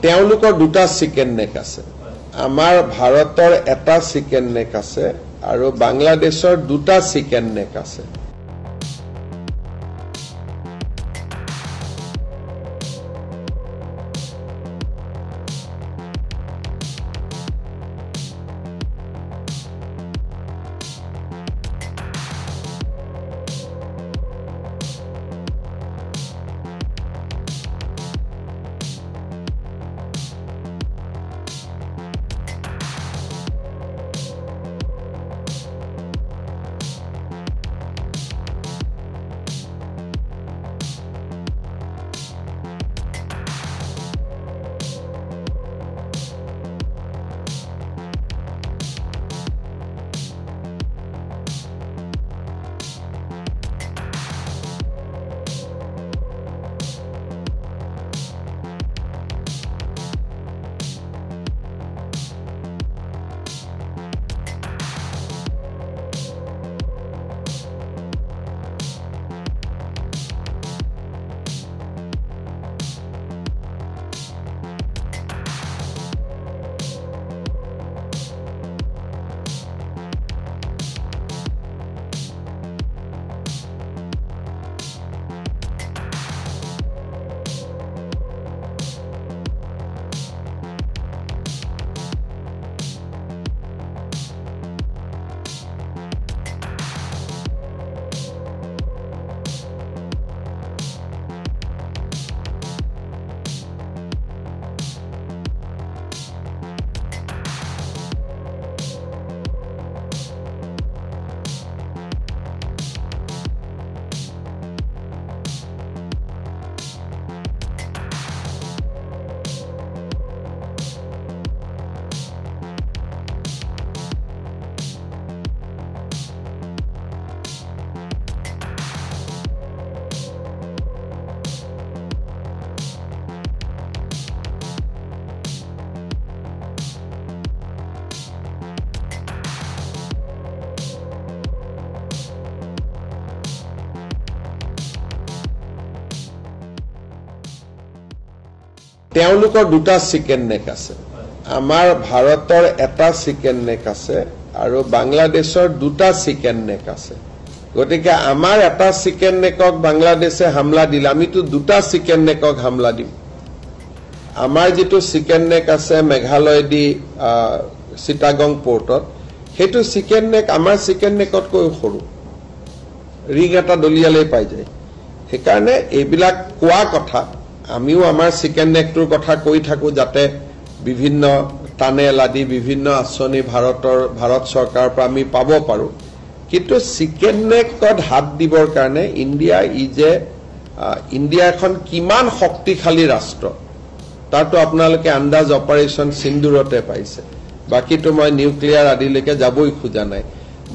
তেওঁলোকৰ দুটা chicken neck আছে আমাৰ ভাৰতৰ এটা চিকেন নেক আছে আৰু বাংলাদেশৰ দুটা চিকেন নেক আছে তেওঁলোকৰ দুটা চিকেন নেক আছে আমাৰ ভাৰতৰ এটা চিকেন নেক আছে আৰু বাংলাদেশৰ দুটা চিকেন নেক আছে গতিকে আমাৰ এটা চিকেন নেকক বাংলাদেশে হামলা দিলে আমিতো দুটা চিকেন নেকক হামলা দিম আমাৰ যেটো চিকেন নেক আছে মেঘালয় দি চিটাগং পোৰ্টত হেতু চিকেন নেক আমাৰ চিকেন নেকত কৈ সৰু ৰিং এটা দলিয়ালে পাই যায় হেকাৰণে এইবিলাক কোৱা কথা আমিও আমাৰ চিকেন নেকটোৰ কথা কৈ থাকো যাতে বিভিন্ন টানেল আদি বিভিন্ন আঁচনি ভাৰত চৰকাৰৰ পৰা আমি পাব পাৰো কিন্তু চিকেন নেকত হাত দিবৰ কাৰণে ইণ্ডিয়া এখন কিমান শক্তিশালী ৰাষ্ট্ৰ তাতো আপোনালোকে আন্দাজ অপাৰেচন সিন্দুৰতে পাইছে বাকিটো মই নিউক্লিয়াৰ আদিলৈকে যাবই খোজা নাই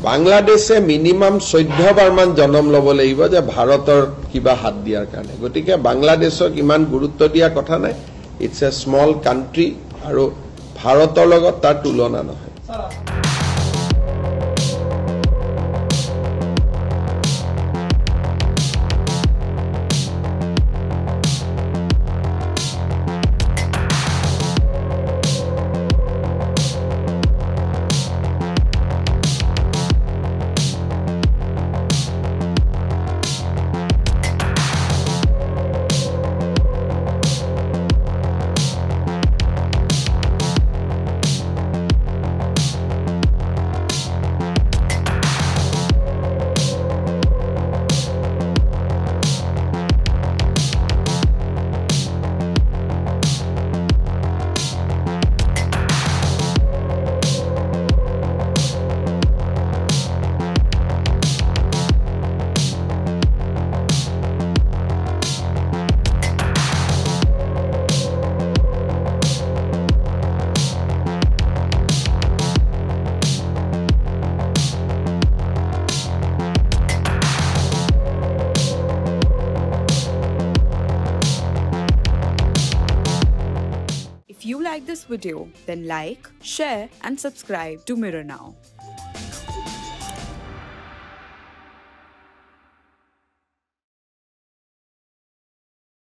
বাংলাদেশে মিনিমাম 14 বাৰ মান জনম লব লাগিব যে ভাৰতৰ কিবা হাত দিয়াৰ কাৰণে গতিকে বাংলাদেশক ইমান গুৰুত্ব দিয়া কথা নাই ইটস এ স্মল কান্ট্ৰি আৰু ভাৰতৰ লগত তাৰ তুলনা নহয় If you like this video, then like, share and subscribe to Mirror Now.